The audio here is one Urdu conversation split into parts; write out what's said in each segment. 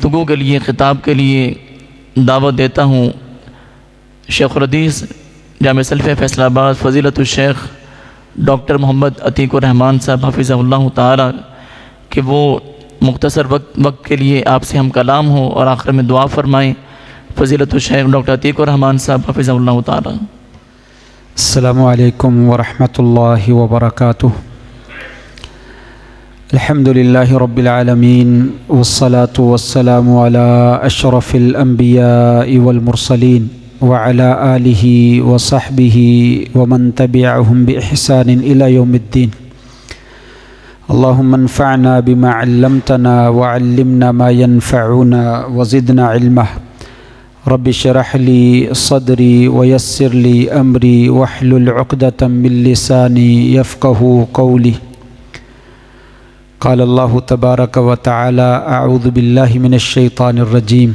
گفتگو کے لیے خطاب کے لیے دعوت دیتا ہوں شیخ الحدیث جامع سلفیہ فیصل آباد فضیلت الشیخ ڈاکٹر محمد عتیق الرحمن صاحب حفظہ اللہ تعالی کہ وہ مختصر وقت کے لیے آپ سے ہم کلام ہو اور آخر میں دعا فرمائیں۔ فضیلت الشیخ ڈاکٹر عتیق الرحمن صاحب حفظہ اللہ تعالی۔ السلام علیکم ورحمۃ اللہ وبرکاتہ۔ الحمد للہ رب العالمین والصلاة والسلام علی اشرف الانبیاء والمرسلین وعلى آلہ وصحبہ ومن تبعہم بإحسان إلی یوم الدین۔ اللہم انفعنا بما علمتنا وعلمنا ما ينفعنا وزدنا علما۔ رب اشرح لی صدری ویسر لی امری واحلل عقدۃ من لسانی یفقہوا قولی۔ قال اللہ تبارک و تعالی اعوذ باللہ من الشیطان الرجیم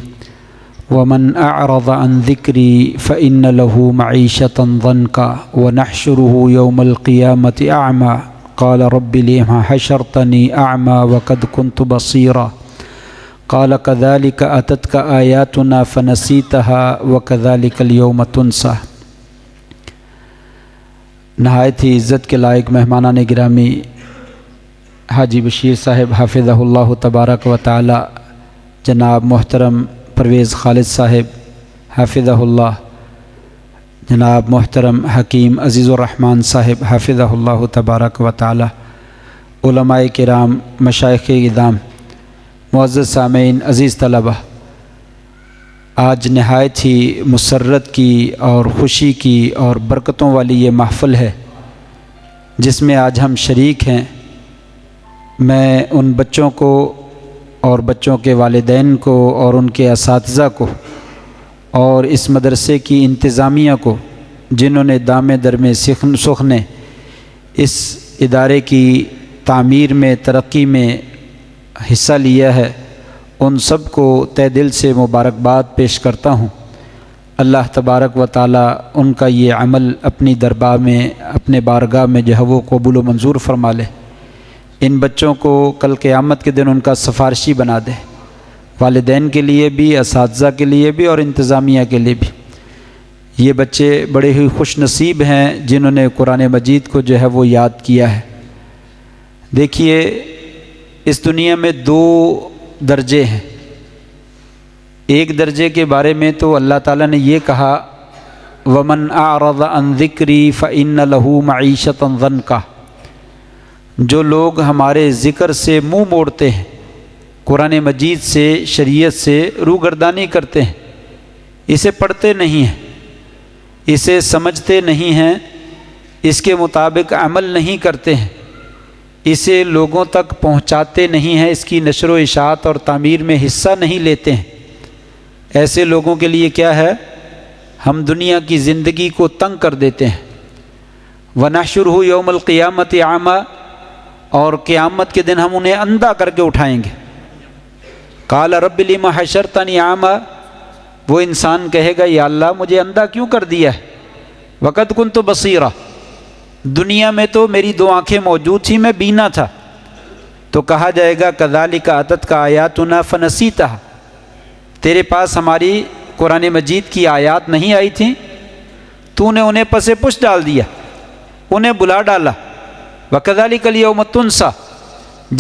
ومن اعرض عن ذکری فإن له معیشۃ ضنکا ونحشره یوم القیامۃ اعمی قال رب لم حشرتنی اعمی وقد كنت بصیرا قال كذلك أتتك آياتنا فنسيتها وكذلك اليوم تنسى۔ نہایت ہی عزت کے لائق مہمانان گرامی حاجی بشیر صاحب حافظہ اللہ تبارک و تعالی، جناب محترم پرویز خالد صاحب حافظہ اللہ، جناب محترم حکیم عزیز الرحمن صاحب حافظہ اللہ تبارک و تعالی، علماء کرام، مشائخ اعظام، معزز سامعین، عزیز طلبہ، آج نہایت ہی مسرت کی اور خوشی کی اور برکتوں والی یہ محفل ہے جس میں آج ہم شریک ہیں۔ میں ان بچوں کو اور بچوں کے والدین کو اور ان کے اساتذہ کو اور اس مدرسے کی انتظامیہ کو جنہوں نے دامے درمے سخنے اس ادارے کی تعمیر میں، ترقی میں حصہ لیا ہے، ان سب کو تہ دل سے مبارکباد پیش کرتا ہوں۔ اللہ تبارک و تعالی ان کا یہ عمل اپنی دربار میں، اپنے بارگاہ میں جو ہے وہ قبول و منظور فرما لے۔ ان بچوں کو کل قیامت کے دن ان کا سفارشی بنا دے، والدین کے لیے بھی، اساتذہ کے لیے بھی اور انتظامیہ کے لیے بھی۔ یہ بچے بڑے ہی خوش نصیب ہیں جنہوں نے قرآن مجید کو جو ہے وہ یاد کیا ہے۔ دیکھیے، اس دنیا میں دو درجے ہیں۔ ایک درجے کے بارے میں تو اللہ تعالیٰ نے یہ کہا وَمَنْ أَعْرَضَ عَنْ ذِكْرِي فَإِنَّ لَهُ مَعِيشَةً ضَنْكَ، جو لوگ ہمارے ذکر سے منہ موڑتے ہیں، قرآن مجید سے، شریعت سے روگردانی کرتے ہیں، اسے پڑھتے نہیں ہیں، اسے سمجھتے نہیں ہیں، اس کے مطابق عمل نہیں کرتے ہیں، اسے لوگوں تک پہنچاتے نہیں ہیں، اس کی نشر و اشاعت اور تعمیر میں حصہ نہیں لیتے ہیں، ایسے لوگوں کے لیے کیا ہے؟ ہم دنیا کی زندگی کو تنگ کر دیتے ہیں۔ وَنَحْشُرُهُ يَوْمَ الْقِيَامَةِ أَعْمَىٰ، اور قیامت کے دن ہم انہیں اندھا کر کے اٹھائیں گے۔ قَالَ رَبِّ لِمَ حَشَرْتَنِي أَعْمَىٰ، وہ انسان کہے گا یا اللہ مجھے اندھا کیوں کر دیا ہے؟ وَقَدْ كُنْتُ بَصِيرًا، دنیا میں تو میری دو آنکھیں موجود تھیں، میں بینا تھا۔ تو کہا جائے گا كَذَلِكَ أَتَتْكَ آيَاتُنَا فَنَسِيتَهَا، تیرے پاس ہماری قرآن مجید کی آیات نہیں آئی تھیں، تو نے انہیں پس پش ڈال دیا، انہیں بلا ڈالا۔ وَكَذَلِكَ الْيَوْمَ تُنْسَىٰ،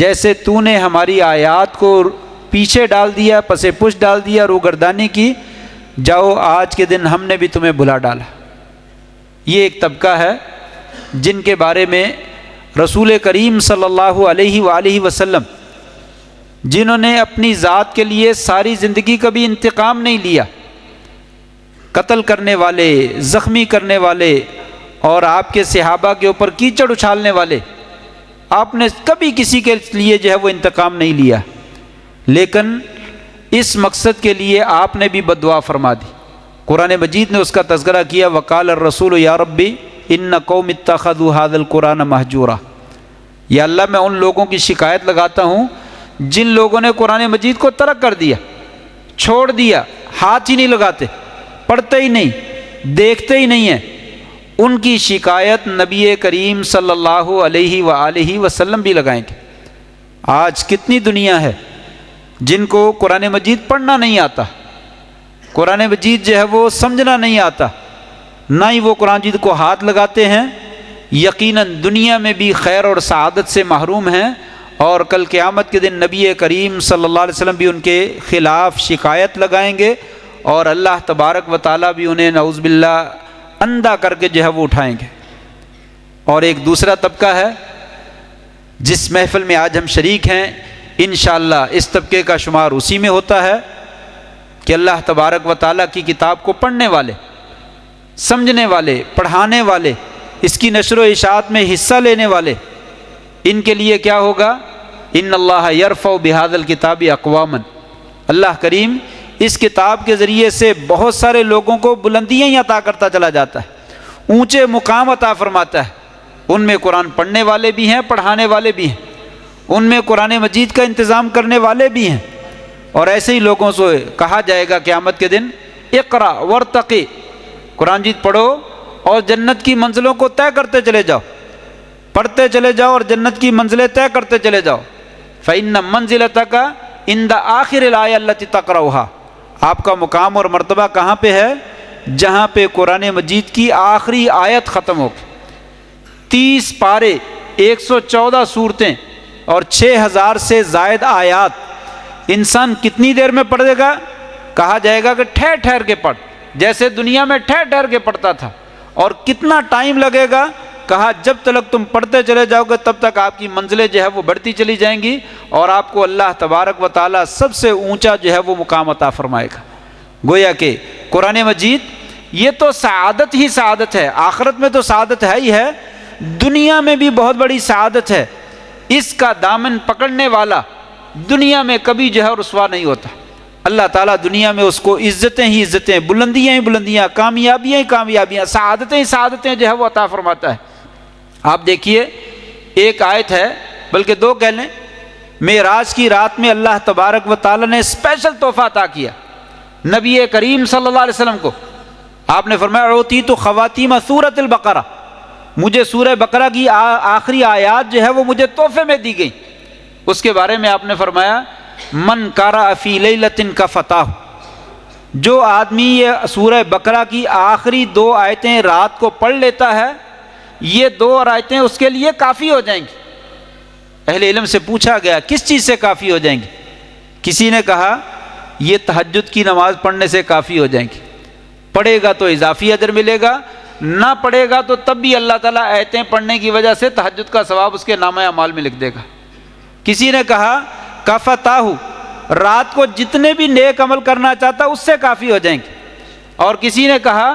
جیسے تو نے ہماری آیات کو پیچھے ڈال دیا، پس پش ڈال دیا، روگردانی کی، جاؤ آج کے دن ہم نے بھی تمہیں بلا ڈالا۔ یہ ایک طبقہ ہے جن کے بارے میں رسول کریم صلی اللہ علیہ وآلہ وسلم، جنہوں نے اپنی ذات کے لیے ساری زندگی کبھی انتقام نہیں لیا، قتل کرنے والے، زخمی کرنے والے اور آپ کے صحابہ کے اوپر کیچڑ اچھالنے والے، آپ نے کبھی کسی کے لیے جو ہے وہ انتقام نہیں لیا، لیکن اس مقصد کے لیے آپ نے بھی بد دعا فرما دی۔ قرآن مجید نے اس کا تذکرہ کیا، وقال الرسول یا ربی ان قوم اتخذوا هذا القرآن مہجورا، یا اللہ میں ان لوگوں کی شکایت لگاتا ہوں جن لوگوں نے قرآن مجید کو ترک کر دیا، چھوڑ دیا، ہاتھ ہی نہیں لگاتے، پڑھتے ہی نہیں، دیکھتے ہی نہیں ہیں، ان کی شکایت نبی کریم صلی اللہ علیہ وآلہ وسلم بھی لگائیں گے۔ آج کتنی دنیا ہے جن کو قرآن مجید پڑھنا نہیں آتا، قرآن مجید جو ہے وہ سمجھنا نہیں آتا، نہ ہی وہ قرآن مجید کو ہاتھ لگاتے ہیں، یقیناً دنیا میں بھی خیر اور سعادت سے محروم ہیں، اور کل قیامت کے دن نبی کریم صلی اللہ علیہ وسلم بھی ان کے خلاف شکایت لگائیں گے، اور اللہ تبارک و تعالیٰ بھی انہیں نعوذ باللہ اندھا کر کے جو ہے وہ اٹھائیں گے۔ اور ایک دوسرا طبقہ ہے جس محفل میں آج ہم شریک ہیں، انشاءاللہ اس طبقے کا شمار اسی میں ہوتا ہے کہ اللہ تبارک و تعالیٰ کی کتاب کو پڑھنے والے، سمجھنے والے، پڑھانے والے، اس کی نشر و اشاعت میں حصہ لینے والے، ان کے لیے کیا ہوگا؟ ان اللہ یرفع بہذا الکتاب اقواما، اللہ کریم اس کتاب کے ذریعے سے بہت سارے لوگوں کو بلندیاں ہی عطا کرتا چلا جاتا ہے، اونچے مقام عطا فرماتا ہے۔ ان میں قرآن پڑھنے والے بھی ہیں، پڑھانے والے بھی ہیں، ان میں قرآن مجید کا انتظام کرنے والے بھی ہیں، اور ایسے ہی لوگوں سے کہا جائے گا قیامت کے دن اقرا ورتقی، قرآن مجید پڑھو اور جنت کی منزلوں کو طے کرتے چلے جاؤ، پڑھتے چلے جاؤ اور جنت کی منزلیں طے کرتے چلے جاؤ۔ فإن منزلتک عند آخر الآیہ التی تقرؤھا، آپ کا مقام اور مرتبہ کہاں پہ ہے؟ جہاں پہ قرآن مجید کی آخری آیت ختم ہوگی۔ 30 پارے، 114 صورتیں اور 6000 سے زائد آیات، انسان کتنی دیر میں پڑھے گا؟ کہا جائے گا کہ ٹھہر ٹھہر کے پڑھ، جیسے دنیا میں ٹھہر ٹھہر کے پڑھتا تھا۔ اور کتنا ٹائم لگے گا؟ کہا جب تک تم پڑھتے چلے جاؤ گے تب تک آپ کی منزلیں جو ہے وہ بڑھتی چلی جائیں گی، اور آپ کو اللہ تبارک و تعالیٰ سب سے اونچا جو ہے وہ مقام عطا فرمائے گا۔ گویا کہ قرآن مجید یہ تو سعادت ہی سعادت ہے، آخرت میں تو سعادت ہے ہی ہے، دنیا میں بھی بہت بڑی سعادت ہے۔ اس کا دامن پکڑنے والا دنیا میں کبھی جو ہے رسوا نہیں ہوتا۔ اللہ تعالیٰ دنیا میں اس کو عزتیں ہی عزتیں، بلندیاں ہی بلندیاں، کامیابیاں ہی کامیابیاں، سعادتیں ہی سعادتیں جو ہے وہ عطا فرماتا ہے۔ آپ دیکھیے ایک آیت ہے، بلکہ دو کہہ لیں، معراج کی رات میں اللہ تبارک و تعالیٰ نے اسپیشل تحفہ عطا کیا نبی کریم صلی اللہ علیہ وسلم کو۔ آپ نے فرمایا اعطیت خواتیم سورۃ البقرہ، مجھے سورہ بقرہ کی آخری آیات جو ہے وہ مجھے تحفے میں دی گئی۔ اس کے بارے میں آپ نے فرمایا من قرأ فی لیلۃ کفتاہ، جو آدمی یہ سورہ بقرہ کی آخری 2 آیتیں رات کو پڑھ لیتا ہے، یہ 2 آیتیں اس کے لیے کافی ہو جائیں گی۔ اہل علم سے پوچھا گیا کس چیز سے کافی ہو جائیں گی؟ کسی نے کہا یہ تہجد کی نماز پڑھنے سے کافی ہو جائیں گی، پڑھے گا تو اضافی اجر ملے گا، نہ پڑھے گا تو تب بھی اللہ تعالیٰ آیتیں پڑھنے کی وجہ سے تہجد کا ثواب اس کے نامہ اعمال میں لکھ دے گا۔ کسی نے کہا کفتاہ، رات کو جتنے بھی نیک عمل کرنا چاہتا اس سے کافی ہو جائیں گے۔ اور کسی نے کہا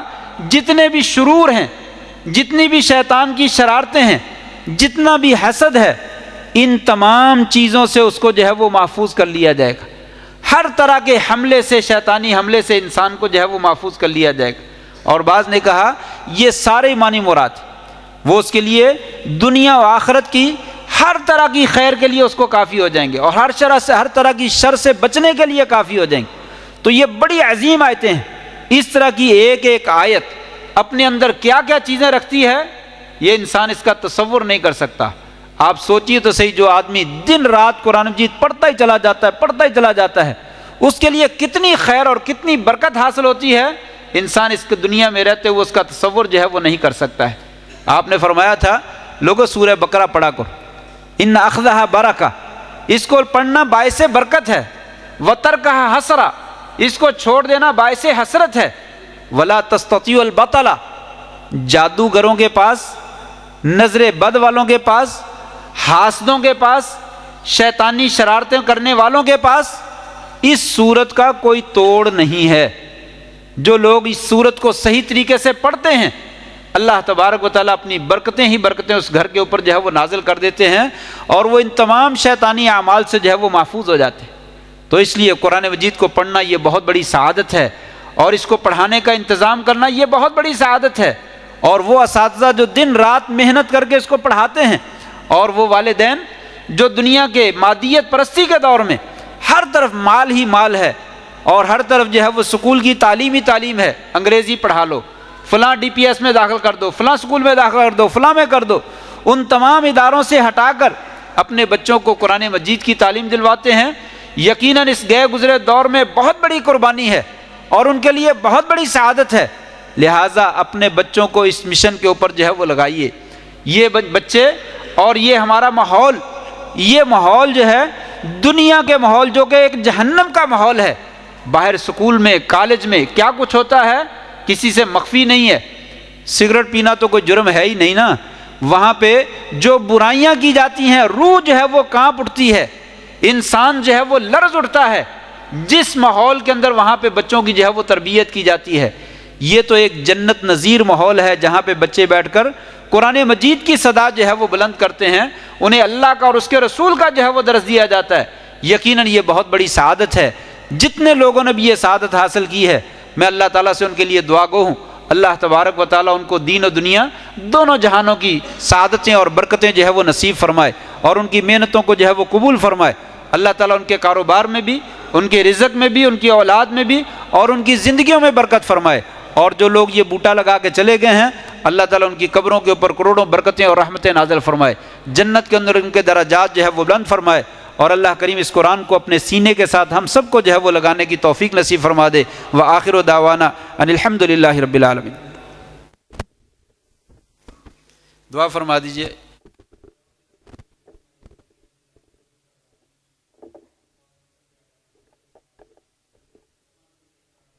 جتنے بھی شرور ہیں، جتنی بھی شیطان کی شرارتیں ہیں، جتنا بھی حسد ہے، ان تمام چیزوں سے اس کو جو ہے وہ محفوظ کر لیا جائے گا، ہر طرح کے حملے سے، شیطانی حملے سے انسان کو جو ہے وہ محفوظ کر لیا جائے گا۔ اور بعض نے کہا یہ سارے معنی مراد، وہ اس کے لیے دنیا و آخرت کی ہر طرح کی خیر کے لیے اس کو کافی ہو جائیں گے، اور ہر طرح کی شر سے بچنے کے لیے کافی ہو جائیں گے۔ تو یہ بڑی عظیم آیتیں ہیں۔ اس طرح کی ایک ایک آیت اپنے اندر کیا کیا چیزیں رکھتی ہے، یہ انسان اس کا تصور نہیں کر سکتا۔ آپ سوچئے تو صحیح، جو آدمی دن رات قرآن مجید پڑھتا ہی چلا جاتا ہے، پڑھتا ہی چلا جاتا ہے، اس کے لیے کتنی خیر اور کتنی برکت حاصل ہوتی ہے، انسان اس دنیا میں رہتے ہوئے اس کا تصور جو ہے وہ نہیں کر سکتا ہے۔ آپ نے فرمایا تھا لوگوں سورہ بقرہ پڑھا کرو، ان اخذھا برکہ، اس کو پڑھنا باعث برکت ہے، وترکھا حسرہ، اس کو چھوڑ دینا باعث حسرت ہے، ولا تستطیع البطل، جادوگروں کے پاس، نظر بد والوں کے پاس، حاسدوں کے پاس، شیطانی شرارتیں کرنے والوں کے پاس اس صورت کا کوئی توڑ نہیں ہے۔ جو لوگ اس صورت کو صحیح طریقے سے پڑھتے ہیں، اللہ تبارک و تعالیٰ اپنی برکتیں ہی برکتیں اس گھر کے اوپر جو ہے وہ نازل کر دیتے ہیں، اور وہ ان تمام شیطانی اعمال سے جو ہے وہ محفوظ ہو جاتے ہیں۔ تو اس لیے قرآن مجید کو پڑھنا یہ بہت بڑی سعادت ہے، اور اس کو پڑھانے کا انتظام کرنا یہ بہت بڑی سعادت ہے۔ اور وہ اساتذہ جو دن رات محنت کر کے اس کو پڑھاتے ہیں، اور وہ والدین جو دنیا کے مادیت پرستی کے دور میں ہر طرف مال ہی مال ہے، اور ہر طرف جو ہے وہ سکول کی تعلیم ہی تعلیم ہے، انگریزی پڑھا لو، فلاں ڈی پی ایس میں داخل کر دو، فلاں سکول میں داخل کر دو، فلاں میں کر دو، ان تمام اداروں سے ہٹا کر اپنے بچوں کو قرآن مجید کی تعلیم دلواتے ہیں۔ یقیناً اس گئے گزرے دور میں بہت بڑی قربانی ہے اور ان کے لیے بہت بڑی سعادت ہے، لہٰذا اپنے بچوں کو اس مشن کے اوپر جو ہے وہ لگائیے۔ یہ بچے اور یہ ہمارا ماحول، یہ ماحول جو ہے دنیا کے ماحول جو کہ ایک جہنم کا ماحول ہے، باہر سکول میں کالج میں کیا کچھ ہوتا ہے کسی سے مخفی نہیں ہے۔ سگریٹ پینا تو کوئی جرم ہے ہی نہیں نا، وہاں پہ جو برائیاں کی جاتی ہیں روح جو ہے وہ کانپ اٹھتی ہے، انسان جو ہے وہ لرز اٹھتا ہے جس ماحول کے اندر وہاں پہ بچوں کی جو ہے وہ تربیت کی جاتی ہے۔ یہ تو ایک جنت نظیر ماحول ہے جہاں پہ بچے بیٹھ کر قرآن مجید کی صدا جو ہے وہ بلند کرتے ہیں، انہیں اللہ کا اور اس کے رسول کا جو ہے وہ درس دیا جاتا ہے۔ یقیناً یہ بہت بڑی سعادت ہے، جتنے لوگوں نے بھی یہ سعادت حاصل کی ہے میں اللہ تعالیٰ سے ان کے لیے دعا گو ہوں، اللہ تبارک و تعالیٰ ان کو دین و دنیا دونوں جہانوں کی سعادتیں اور برکتیں جو ہے وہ نصیب فرمائے اور ان کی محنتوں کو جو ہے وہ قبول فرمائے۔ اللہ تعالیٰ ان کے کاروبار میں بھی، ان کے رزق میں بھی، ان کی اولاد میں بھی اور ان کی زندگیوں میں برکت فرمائے، اور جو لوگ یہ بوٹا لگا کے چلے گئے ہیں اللہ تعالیٰ ان کی قبروں کے اوپر کروڑوں برکتیں اور رحمتیں نازل فرمائے، جنت کے اندر ان کے درجات جو ہے وہ بلند فرمائے، اور اللہ کریم اس قرآن کو اپنے سینے کے ساتھ ہم سب کو جو ہے وہ لگانے کی توفیق نصیب فرما دے۔ وآخر دعوانا ان الحمد للہ رب العالمین۔ دعا فرما دیجئے۔